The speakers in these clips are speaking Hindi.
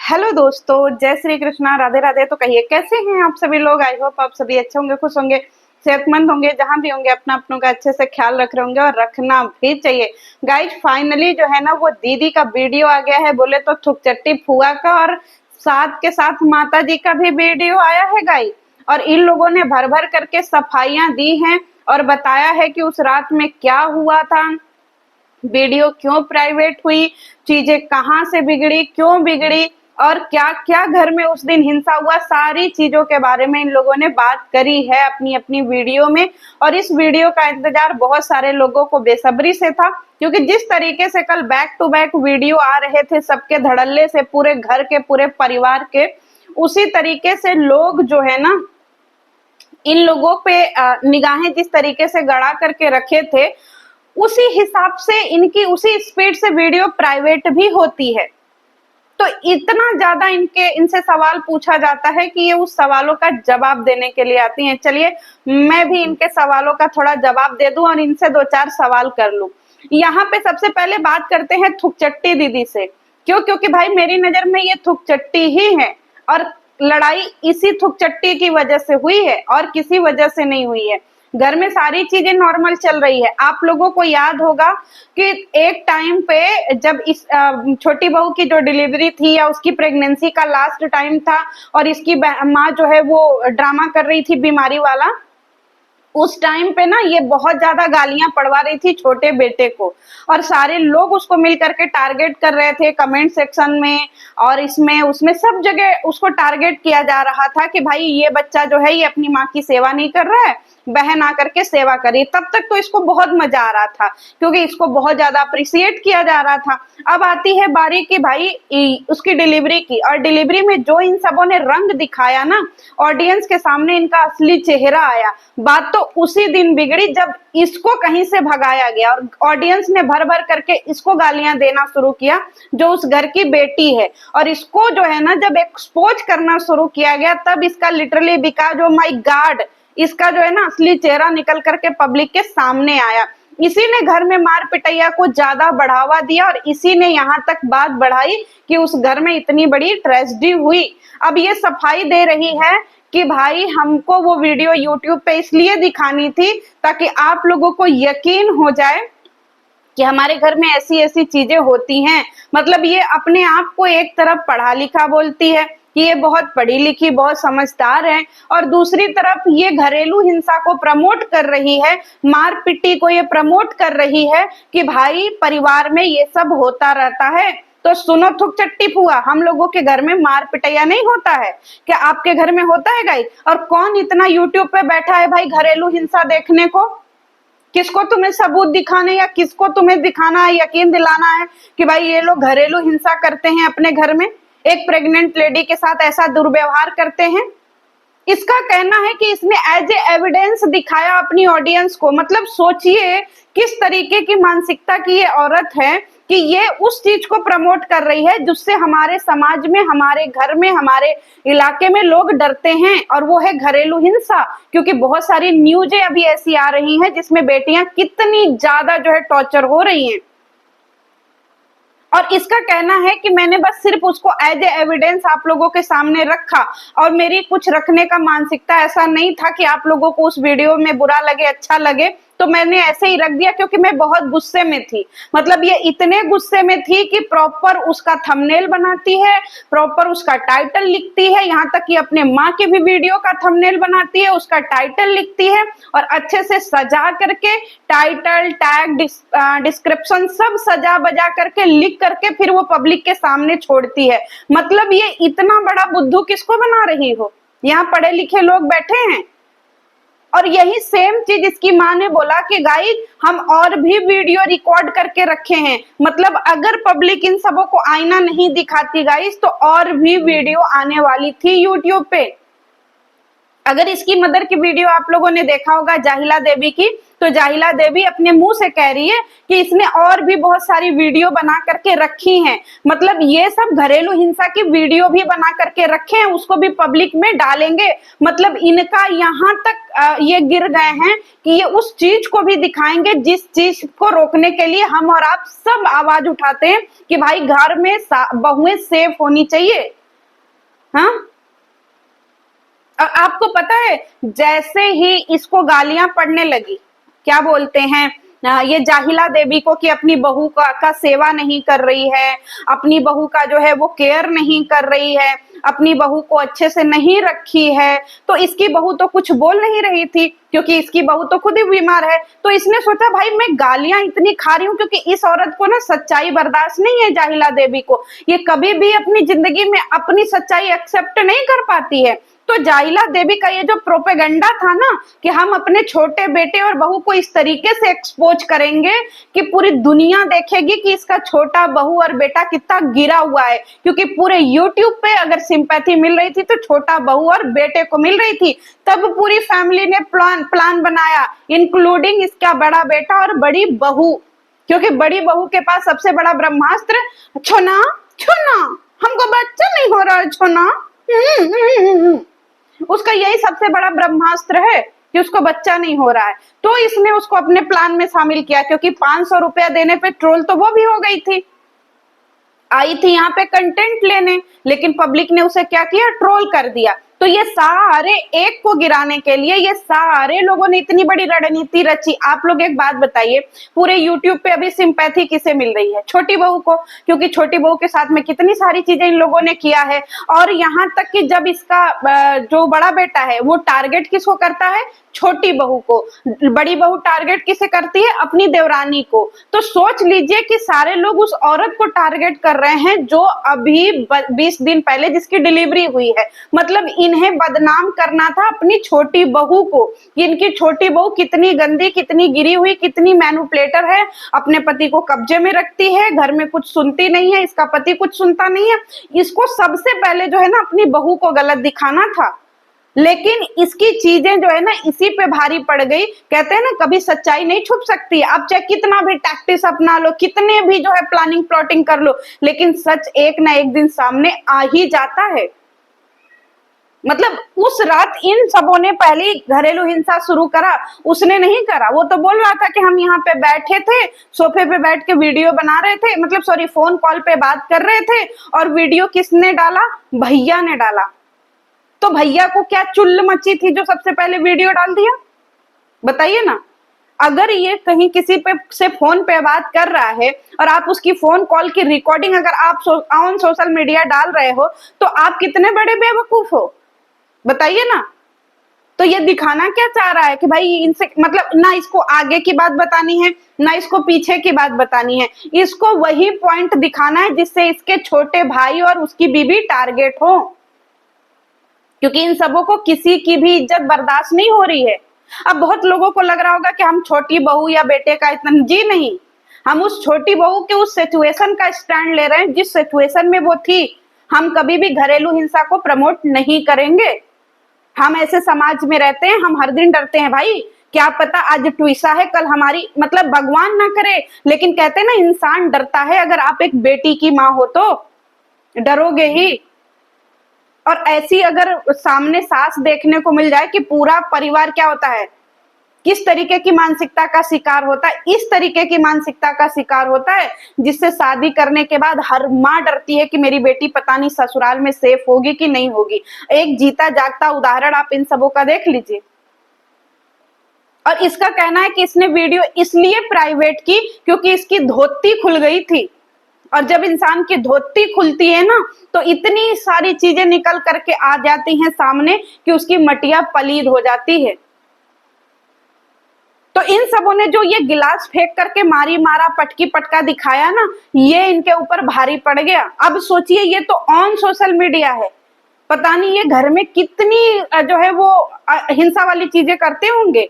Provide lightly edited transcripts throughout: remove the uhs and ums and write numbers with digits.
हेलो दोस्तों, जय श्री कृष्णा, राधे राधे। तो कहिए कैसे हैं आप सभी लोग। आई होप आप सभी अच्छे होंगे, खुश होंगे, सेहतमंद होंगे। जहां भी होंगे अपना अपनों का अच्छे से ख्याल रख रहे होंगे और रखना भी चाहिए। गाइज फाइनली जो है ना वो दीदी का वीडियो आ गया है, बोले तो थुकचट्टी फुआ का, और साथ के साथ माता जी का भी वीडियो आया है गाइज। और इन लोगों ने भर भर करके सफाइयां दी हैं और बताया है कि उस रात में क्या हुआ था, वीडियो क्यों प्राइवेट हुई, चीजें कहाँ से बिगड़ी, क्यों बिगड़ी, और क्या क्या घर में उस दिन हिंसा हुआ, सारी चीजों के बारे में इन लोगों ने बात करी है अपनी अपनी वीडियो में। और इस वीडियो का इंतजार बहुत सारे लोगों को बेसब्री से था, क्योंकि जिस तरीके से कल बैक टू बैक वीडियो आ रहे थे सबके धड़ल्ले से, पूरे घर के पूरे परिवार के, उसी तरीके से लोग जो है ना इन लोगों पे निगाहें जिस तरीके से गड़ा करके रखे थे, उसी हिसाब से इनकी उसी स्पीड से वीडियो प्राइवेट भी होती है। तो इतना ज्यादा इनसे सवाल पूछा जाता है कि ये उस सवालों का जवाब देने के लिए आती हैं। चलिए मैं भी इनके सवालों का थोड़ा जवाब दे दूं और इनसे दो चार सवाल कर लूं। यहाँ पे सबसे पहले बात करते हैं थुकचट्टी दीदी से। क्यों? क्योंकि भाई मेरी नजर में ये थुकचट्टी ही है, और लड़ाई इसी थुकचट्टी की वजह से हुई है और किसी वजह से नहीं हुई है। घर में सारी चीजें नॉर्मल चल रही है। आप लोगों को याद होगा कि एक टाइम पे जब इस छोटी बहू की जो डिलीवरी थी या उसकी प्रेगनेंसी का लास्ट टाइम था, और इसकी माँ जो है वो ड्रामा कर रही थी बीमारी वाला, उस टाइम पे ना ये बहुत ज्यादा गालियां पड़वा रही थी छोटे बेटे को, और सारे लोग उसको मिल करके टारगेट कर रहे थे कमेंट सेक्शन में और इसमें उसमें सब जगह उसको टारगेट किया जा रहा था कि भाई ये बच्चा जो है ये अपनी माँ की सेवा नहीं कर रहा है, बहन आकर के सेवा करी। तब तक तो इसको बहुत मजा आ रहा था क्योंकि इसको बहुत ज्यादा अप्रिसिएट किया जा रहा था। अब आती है बारी की भाई उसकी डिलीवरी की, और डिलीवरी में जो इन सबों ने रंग दिखाया ना, ऑडियंस के सामने इनका असली चेहरा आया। बात तो उसी दिन बिगड़ी जब इसको कहीं से भगाया गया और ऑडियंस ने भर भर करके इसको गालियां देना शुरू किया, जो उस घर की बेटी है। और इसको जो है ना जब एक्सपोज करना शुरू किया गया, तब इसका literally because of my God इसका जो है ना असली चेहरा निकल करके पब्लिक के सामने आया। इसी ने घर में मार पिटैया को ज्यादा बढ़ावा दिया और इसी ने यहाँ तक बात बढ़ाई कि उस घर में इतनी बड़ी ट्रेजेडी हुई। अब ये सफाई दे रही है कि भाई हमको वो वीडियो यूट्यूब पे इसलिए दिखानी थी ताकि आप लोगों को यकीन हो जाए कि हमारे घर में ऐसी ऐसी चीजें होती हैं। मतलब ये अपने आप को एक तरफ पढ़ा लिखा बोलती है कि ये बहुत पढ़ी लिखी, बहुत समझदार है, और दूसरी तरफ ये घरेलू हिंसा को प्रमोट कर रही है, मार पिटी को ये प्रमोट कर रही है कि भाई परिवार में ये सब होता रहता है। तो सुनो थुकचट्टी फुआ, हम लोगों के घर में मार पिटैया नहीं होता है क्या? आपके घर में होता है गाइस? और कौन इतना यूट्यूब पे बैठा है भाई घरेलू हिंसा देखने को? किसको तुम्हें सबूत दिखाने या किसको तुम्हें दिखाना है, यकीन दिलाना है कि भाई ये लोग घरेलू हिंसा करते हैं अपने घर में, एक प्रेग्नेंट लेडी के साथ ऐसा दुर्व्यवहार करते हैं? इसका कहना है कि इसने एज ए एविडेंस दिखाया अपनी ऑडियंस को। मतलब सोचिए किस तरीके की मानसिकता की ये औरत है कि ये उस चीज को प्रमोट कर रही है जिससे हमारे समाज में, हमारे घर में, हमारे इलाके में लोग डरते हैं, और वो है घरेलू हिंसा। क्योंकि बहुत सारी न्यूजें अभी ऐसी आ रही हैं जिसमें बेटियां कितनी ज्यादा जो है टॉर्चर हो रही हैं, और इसका कहना है कि मैंने बस सिर्फ उसको एज ए एविडेंस आप लोगों के सामने रखा, और मेरी कुछ रखने का मानसिकता ऐसा नहीं था कि आप लोगों को उस वीडियो में बुरा लगे, अच्छा लगे, तो मैंने ऐसे ही रख दिया क्योंकि मैं बहुत गुस्से में थी। मतलब ये इतने गुस्से में थी कि प्रॉपर उसका थंबनेल बनाती है, प्रॉपर उसका टाइटल लिखती है, यहाँ तक कि अपने माँ के भी वीडियो का थंबनेल बनाती है, उसका टाइटल लिखती है, और अच्छे से सजा करके टाइटल, टैग, डिस्क्रिप्शन सब सजा बजा करके लिख करके फिर वो पब्लिक के सामने छोड़ती है। मतलब ये इतना बड़ा बुद्धू किसको बना रही हो? यहाँ पढ़े लिखे लोग बैठे हैं। और यही सेम चीज इसकी माँ ने बोला कि गाइस हम और भी वीडियो रिकॉर्ड करके रखे हैं। मतलब अगर पब्लिक इन सबों को आईना नहीं दिखाती गाइस तो और भी वीडियो आने वाली थी यूट्यूब पे। अगर इसकी मदर की वीडियो आप लोगों ने देखा होगा जाहिला देवी की, तो जाहिला देवी अपने मुंह से कह रही है कि इसने और भी बहुत सारी वीडियो बना करके रखी हैं, मतलब ये सब घरेलू हिंसा की वीडियो भी बना करके रखे हैं, उसको भी पब्लिक में डालेंगे। मतलब इनका यहाँ तक ये गिर गए हैं कि ये उस चीज को भी दिखाएंगे जिस चीज को रोकने के लिए हम और आप सब आवाज उठाते हैं कि भाई घर में बहुएं सेफ होनी चाहिए। हाँ, और आपको पता है जैसे ही इसको गालियां पड़ने लगी, क्या बोलते हैं ये जाहिला देवी को कि अपनी बहू का सेवा नहीं कर रही है, अपनी बहू का जो है वो केयर नहीं कर रही है, अपनी बहू को अच्छे से नहीं रखी है, तो इसकी बहू तो कुछ बोल नहीं रही थी क्योंकि इसकी बहू तो खुद ही बीमार है। तो इसने सोचा भाई मैं गालियां इतनी खा रही हूँ क्योंकि इस औरत को ना सच्चाई बर्दाश्त नहीं है, जाहिला देवी को ये कभी भी अपनी जिंदगी में अपनी सच्चाई एक्सेप्ट नहीं कर पाती है। तो जाहिला देवी का ये जो प्रोपेगेंडा था ना कि हम अपने छोटे बेटे और बहू को इस तरीके से एक्सपोज करेंगे कि पूरी दुनिया देखेगी कि इसका छोटा बहू और बेटा कितना गिरा हुआ है, क्योंकि पूरे यूट्यूब पे अगर सिंपैथी मिल रही थी तो छोटा बहू और बेटे को मिल रही थी। तब पूरी फैमिली ने प्लान बनाया, इंक्लूडिंग इसका बड़ा बेटा और बड़ी बहू, क्योंकि बड़ी बहू के पास सबसे बड़ा ब्रह्मास्त्र छोना छोना, हमको बच्चा नहीं हो रहा है छोना, उसका यही सबसे बड़ा ब्रह्मास्त्र है कि उसको बच्चा नहीं हो रहा है। तो इसने उसको अपने प्लान में शामिल किया, क्योंकि 500 रुपया देने पे ट्रोल तो वो भी हो गई थी, आई थी यहाँ पे कंटेंट लेने, लेकिन पब्लिक ने उसे क्या किया, ट्रोल कर दिया। तो ये सारे एक को गिराने के लिए ये सारे लोगों ने इतनी बड़ी रणनीति रची। आप लोग एक बात बताइए, पूरे यूट्यूब पे अभी सिंपैथी किसे मिल रही है, छोटी बहू को, क्योंकि छोटी बहू के साथ में कितनी सारी चीजें इन लोगों ने किया है। और यहाँ तक कि जब इसका जो बड़ा बेटा है वो टारगेट किसको करता है, छोटी बहू को, बड़ी बहू टारगेट किसे करती है, अपनी देवरानी को। तो सोच लीजिए कि सारे लोग उस औरत को टारगेट कर रहे हैं जो अभी 20 दिन पहले जिसकी डिलीवरी हुई है। मतलब इन्हें बदनाम करना था अपनी छोटी बहू को, इनकी छोटी बहू कितनी गंदी, कितनी गिरी हुई, कितनी मैनिपुलेटर है, अपने पति को कब्जे में रखती है, घर में कुछ सुनती नहीं है, इसका पति कुछ सुनता नहीं है। इसको सबसे पहले जो है ना अपनी बहू को गलत दिखाना था, लेकिन इसकी चीजें जो है ना इसी पे भारी पड़ गई। कहते हैं ना कभी सच्चाई नहीं छुप सकती, आप चाहे कितना भी टैक्टिस अपना लो, कितने भी जो है प्लानिंग प्लॉटिंग कर लो, लेकिन सच एक ना एक दिन सामने आ ही जाता है। मतलब उस रात इन सबों ने पहले घरेलू हिंसा शुरू करा, उसने नहीं करा। वो तो बोल रहा था कि हम यहाँ पे बैठे थे, सोफे पे बैठ के वीडियो बना रहे थे, मतलब सॉरी फोन कॉल पे बात कर रहे थे, और वीडियो किसने डाला, भैया ने डाला। तो भैया को क्या चुल्ल मची थी जो सबसे पहले वीडियो डाल दिया, बताइए ना। अगर ये कहीं किसी पे से फोन पे बात कर रहा है और आप उसकी फोन कॉल की रिकॉर्डिंग अगर आप ऑन सोशल मीडिया डाल रहे हो, तो आप कितने बड़े बेवकूफ हो, बताइए ना। तो ये दिखाना क्या चाह रहा है कि भाई इनसे मतलब ना इसको आगे की बात बतानी है ना इसको पीछे की बात बतानी है, इसको वही पॉइंट दिखाना है जिससे इसके छोटे भाई और उसकी बीबी टारगेट हो, क्योंकि इन सबों को किसी की भी इज्जत बर्दाश्त नहीं हो रही है। अब बहुत लोगों को लग रहा होगा कि हम छोटी बहू या बेटे का इतना, जी नहीं, हम उस छोटी बहू के उस सिचुएशन का स्टैंड ले रहे हैं जिस सिचुएशन में वो थी। हम कभी भी घरेलू हिंसा को प्रमोट नहीं करेंगे। हम ऐसे समाज में रहते हैं, हम हर दिन डरते हैं भाई, क्या पता आज ट्विसा है कल हमारी, मतलब भगवान ना करे, लेकिन कहते हैं ना इंसान डरता है। अगर आप एक बेटी की माँ हो तो डरोगे ही। और ऐसी अगर सामने सास देखने को मिल जाए कि पूरा परिवार क्या होता है, किस तरीके की मानसिकता का शिकार होता है, इस तरीके की मानसिकता का शिकार होता है जिससे शादी करने के बाद हर माँ डरती है कि मेरी बेटी पता नहीं ससुराल में सेफ होगी कि नहीं होगी। एक जीता जागता उदाहरण आप इन सबों का देख लीजिए। और इसका कहना है कि इसने वीडियो इसलिए प्राइवेट की क्योंकि इसकी धोती खुल गई थी, और जब इंसान की धोती खुलती है ना तो इतनी सारी चीजें निकल करके आ जाती हैं सामने कि उसकी मटिया पलीद हो जाती है। तो इन सबों ने जो ये गिलास फेंक करके मारी मारा पटकी पटका दिखाया ना, ये इनके ऊपर भारी पड़ गया। अब सोचिए ये तो ऑन सोशल मीडिया है, पता नहीं ये घर में कितनी जो है वो हिंसा वाली चीजें करते होंगे।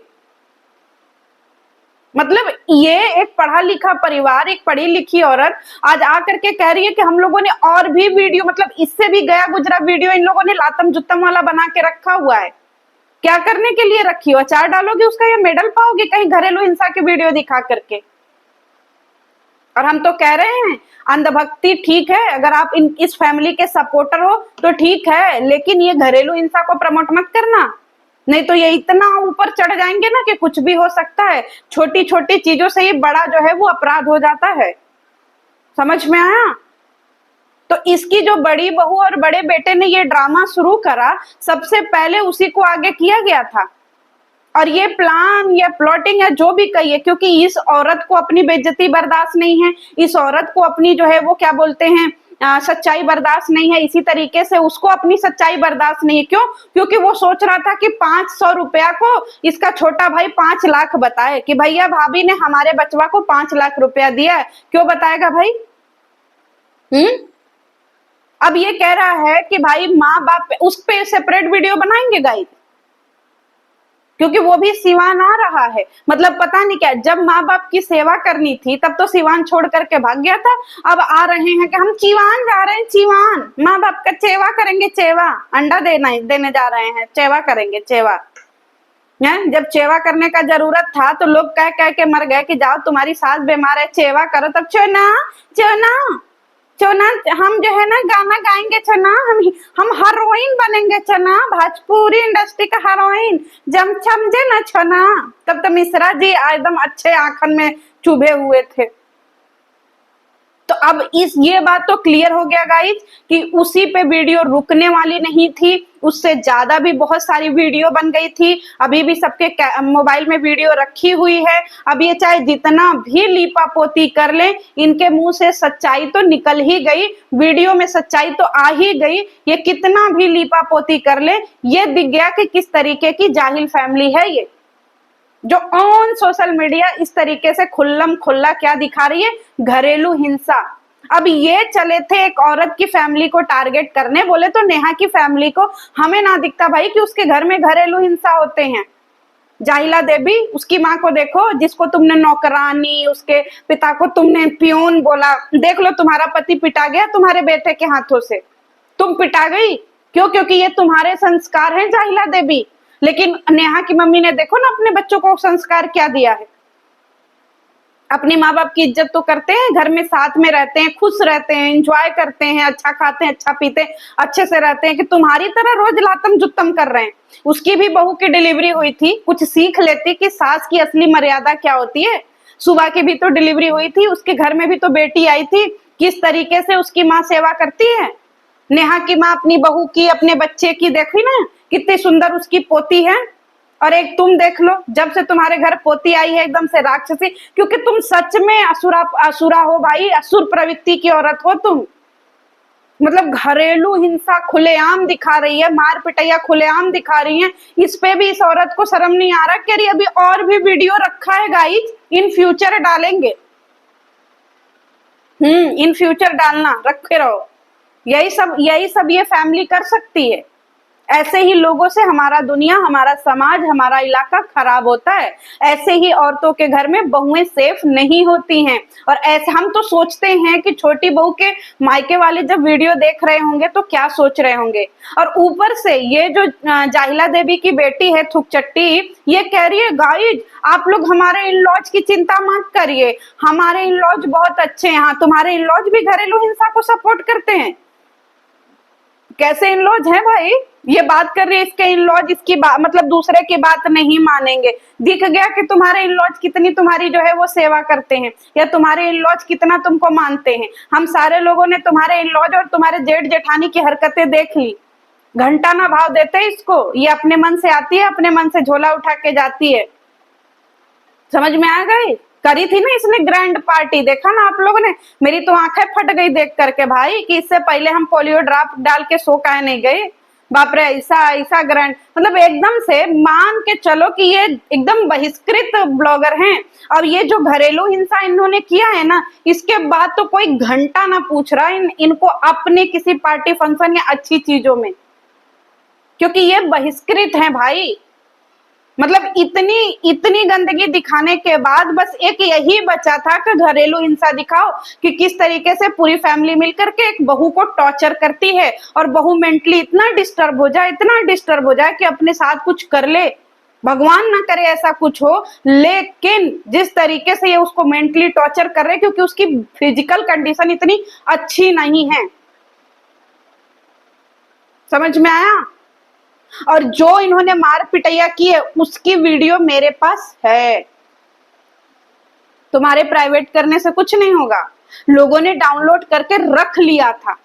मतलब ये एक पढ़ा लिखा परिवार, एक पढ़ी लिखी औरत आज आकर के कह रही है कि हम लोगों ने और भी वीडियो, मतलब इससे भी गया गुजरा वीडियो इन लोगों ने लातम जुत्तम वाला बना के रखा हुआ है क्या करने के लिए रखी हो? अचार डालोगे उसका या मेडल पाओगे कहीं घरेलू हिंसा की वीडियो दिखा करके? और हम तो कह रहे हैं अंधभक्ति ठीक है, अगर आप इस फैमिली के सपोर्टर हो तो ठीक है, लेकिन ये घरेलू हिंसा को प्रमोट मत करना, नहीं तो ये इतना ऊपर चढ़ जाएंगे ना कि कुछ भी हो सकता है। छोटी छोटी चीजों से ही बड़ा जो है वो अपराध हो जाता है। समझ में आया? तो इसकी जो बड़ी बहू और बड़े बेटे ने ये ड्रामा शुरू करा, सबसे पहले उसी को आगे किया गया था। और ये प्लान या प्लॉटिंग है जो भी कहिए, क्योंकि इस औरत को अपनी बेइज्जती बर्दाश्त नहीं है, इस औरत को अपनी जो है वो क्या बोलते हैं सच्चाई बर्दाश्त नहीं है, इसी तरीके से उसको अपनी सच्चाई बर्दाश्त नहीं है। क्यों? क्योंकि वो सोच रहा था कि 500 रुपया को इसका छोटा भाई 5 लाख बताए कि भैया भाभी ने हमारे बचवा को 5 लाख रुपया दिया है। क्यों बताएगा भाई? अब ये कह रहा है कि भाई माँ बाप उस पे सेपरेट वीडियो बनाएंगे गाइस, क्योंकि वो भी सिवान आ रहा है। मतलब पता नहीं क्या, जब माँ बाप की सेवा करनी थी तब तो सिवान छोड़ करके भाग गया था, अब आ रहे हैं कि हम चिवान जा रहे हैं, चिवान माँ बाप का चेवा करेंगे, चेवा अंडा देने जा रहे हैं, चेवा करेंगे, चेवा है। जब चेवा करने का जरूरत था तो लोग कह कह के मर गए कि जाओ तुम्हारी सास बीमार है, चेवा करो। तब चोना चोना चोना हम जो है ना गाना गाएंगे चना, हम हीरोइन बनेंगे चना, भोजपुरी इंडस्ट्री का हीरोइन जब समझे ना चना। तब तो मिश्रा जी एकदम अच्छे आंखन में चुभे हुए थे। तो अब ये बात तो क्लियर हो गया गाइस कि उसी पे वीडियो रुकने वाली नहीं थी, उससे ज्यादा भी बहुत सारी वीडियो बन गई थी। अभी भी सबके मोबाइल में वीडियो रखी हुई है। अब ये चाहे जितना भी लीपापोती कर ले, इनके मुंह से सच्चाई तो निकल ही गई, वीडियो में सच्चाई तो आ ही गई। ये कितना भी लीपापोती कर ले, ये दिख गया कि किस तरीके की जाहिल फैमिली है ये, जो ऑन सोशल मीडिया इस तरीके से खुल्लम खुल्ला क्या दिखा रही है, घरेलू हिंसा। अब ये चले थे एक औरत की फैमिली को टारगेट करने, बोले तो नेहा की फैमिली को, हमें ना दिखता भाई कि उसके घर में घरेलू हिंसा होते हैं। जाहिला देवी, उसकी माँ को देखो जिसको तुमने नौकरानी, उसके पिता को तुमने पियून बोला, देख लो तुम्हारा पति पिटा गया तुम्हारे बेटे के हाथों से, तुम पिटा गई क्यों? क्योंकि ये तुम्हारे संस्कार हैं जाहिला देवी। लेकिन नेहा की मम्मी ने देखो ना अपने बच्चों को संस्कार क्या दिया है, अपने माँ बाप की इज्जत तो करते हैं, घर में साथ में रहते हैं, खुश रहते हैं, एंजॉय करते हैं, अच्छा खाते हैं, अच्छा पीते हैं, अच्छे से रहते हैं, कि तुम्हारी तरह रोज लातम जुत्तम कर रहे हैं। उसकी भी बहू की डिलीवरी हुई थी, कुछ सीख लेती कि सास की असली मर्यादा क्या होती है। सुबह की भी तो डिलीवरी हुई थी, उसके घर में भी तो बेटी आई थी, किस तरीके से उसकी माँ सेवा करती है। नेहा की माँ अपनी बहू की, अपने बच्चे की देखी ना, कितनी सुंदर उसकी पोती है। और एक तुम देख लो, जब से तुम्हारे घर पोती आई है एकदम से राक्षसी, क्योंकि तुम सच में असुरा हो भाई, असुर प्रवृत्ति की औरत हो तुम। मतलब घरेलू हिंसा खुलेआम दिखा रही है, मार पिटैया खुलेआम दिखा रही है। इस पे भी इस औरत को शर्म नहीं आ रहा? कह रही अभी और भी वीडियो रखा है गाइस, इन फ्यूचर डालेंगे। इन फ्यूचर डालना, रखे रहो। यही सब ये फैमिली कर सकती है। ऐसे ही लोगों से हमारा दुनिया, हमारा समाज, हमारा इलाका खराब होता है। ऐसे ही औरतों के घर में बहुएं सेफ नहीं होती हैं। और ऐसे हम तो सोचते हैं कि छोटी बहू के मायके वाले जब वीडियो देख रहे होंगे तो क्या सोच रहे होंगे। और ऊपर से ये जो जाहिला देवी की बेटी है थुकचट्टी, ये कह रही है गाइज आप लोग हमारे इन लॉज की चिंता मत करिए, हमारे इन लॉज बहुत अच्छे हैं। हाँ, तुम्हारे इन लॉज भी घरेलू हिंसा को सपोर्ट करते हैं। कैसे इन लॉज हैं भाई? ये बात कर रही है, इसके इन लॉज इसकी बात, मतलब दूसरे की बात नहीं मानेंगे। दिख गया कि तुम्हारे इन लॉज कितनी तुम्हारी जो है वो सेवा करते हैं, या तुम्हारे इन लॉज कितना तुमको मानते हैं। हम सारे लोगों ने तुम्हारे इन लॉज और तुम्हारे जेठ जेठानी की हरकतें देख ली। घंटा ना भाव देते इसको, ये अपने मन से आती है, अपने मन से झोला उठा के जाती है। समझ में आ गई? करी थी ना इसने ग्रैंड पार्टी, देखा ना आप लोगों ने? मेरी तो आंखें फट गई देख करके भाई, कि इससे पहले हम पोलियो ड्रॉप डाल के सो काहे नहीं गए। बाप रे, ऐसा ग्रैंड, मतलब एकदम से मान के चलो कि ये एकदम बहिष्कृत ब्लॉगर हैं। और ये जो घरेलू हिंसा इन्होंने किया है ना, इसके बाद तो कोई घंटा ना पूछ रहा इनको अपने किसी पार्टी फंक्शन या अच्छी चीजों में, क्योंकि ये बहिष्कृत हैं भाई। मतलब इतनी इतनी गंदगी दिखाने के बाद बस एक यही बचा था कि घरेलू हिंसा दिखाओ कि किस तरीके से पूरी फैमिली मिलकर के एक बहू को टॉर्चर करती है और बहू मेंटली इतना डिस्टर्ब हो जाए, इतना डिस्टर्ब हो जाए कि अपने साथ कुछ कर ले। भगवान ना करे ऐसा कुछ हो, लेकिन जिस तरीके से ये उसको मेंटली टॉर्चर कर रहे हैं, क्योंकि उसकी फिजिकल कंडीशन इतनी अच्छी नहीं है। समझ में आया? और जो इन्होंने मार पिटैया की है उसकी वीडियो मेरे पास है। तुम्हारे प्राइवेट करने से कुछ नहीं होगा, लोगों ने डाउनलोड करके रख लिया था।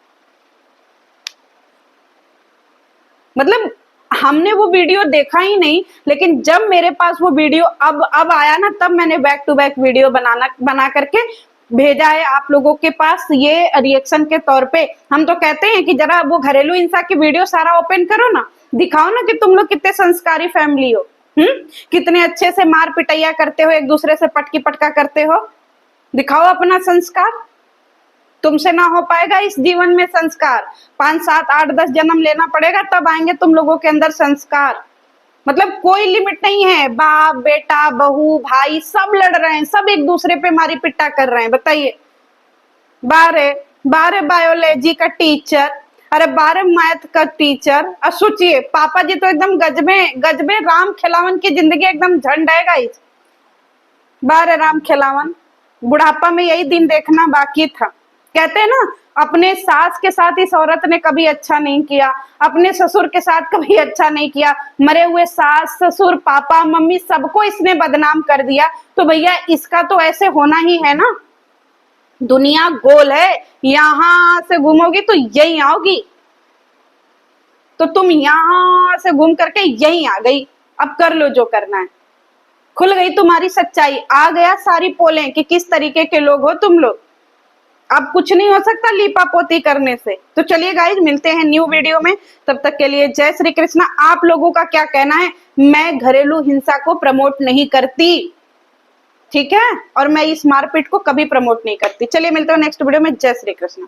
मतलब हमने वो वीडियो देखा ही नहीं, लेकिन जब मेरे पास वो वीडियो अब आया ना, तब मैंने बैक टू बैक वीडियो बना करके भेजा है आप लोगों के पास, ये रिएक्शन के तौर पे। हम तो कहते हैं कि जरा वो घरेलू हिंसा की वीडियो सारा ओपन करो ना, दिखाओ ना कि तुम लोग कितने संस्कारी फैमिली हो, कितने अच्छे से मार पिटैया करते हो, एक दूसरे से पटकी पटका करते हो। दिखाओ अपना संस्कार। तुमसे ना हो पाएगा इस जीवन में संस्कार, 5, 7, 8, 10 जन्म लेना पड़ेगा, तब आएंगे तुम लोगों के अंदर संस्कार। मतलब कोई लिमिट नहीं है, बाप बेटा बहू भाई सब लड़ रहे हैं, सब एक दूसरे पे मारी पिट्टा कर रहे हैं। बताइए, 12 बायोलॉजी का टीचर, अरे 12 मैथ का टीचर, और सोचिए पापा जी तो एकदम गजबे राम खिलावन की जिंदगी एकदम झंड है गाइस। 12 राम खिलावन, बुढ़ापा में यही दिन देखना बाकी था। कहते हैं ना, अपने सास के साथ इस औरत ने कभी अच्छा नहीं किया, अपने ससुर के साथ कभी अच्छा नहीं किया, मरे हुए सास ससुर पापा मम्मी सबको इसने बदनाम कर दिया, तो भैया इसका तो ऐसे होना ही है ना। दुनिया गोल है, यहां से घूमोगी तो यही आओगी, तो तुम यहां से घूम करके यही आ गई। अब कर लो जो करना है, खुल गई तुम्हारी सच्चाई, आ गया सारी पोलें कि किस तरीके के लोग हो तुम लोग। अब कुछ नहीं हो सकता लीपा पोती करने से। तो चलिए गाइज, मिलते हैं न्यू वीडियो में, तब तक के लिए जय श्री कृष्णा। आप लोगों का क्या कहना है? मैं घरेलू हिंसा को प्रमोट नहीं करती, ठीक है, और मैं इस मारपीट को कभी प्रमोट नहीं करती। चलिए मिलते हैं नेक्स्ट वीडियो में। जय श्री कृष्ण।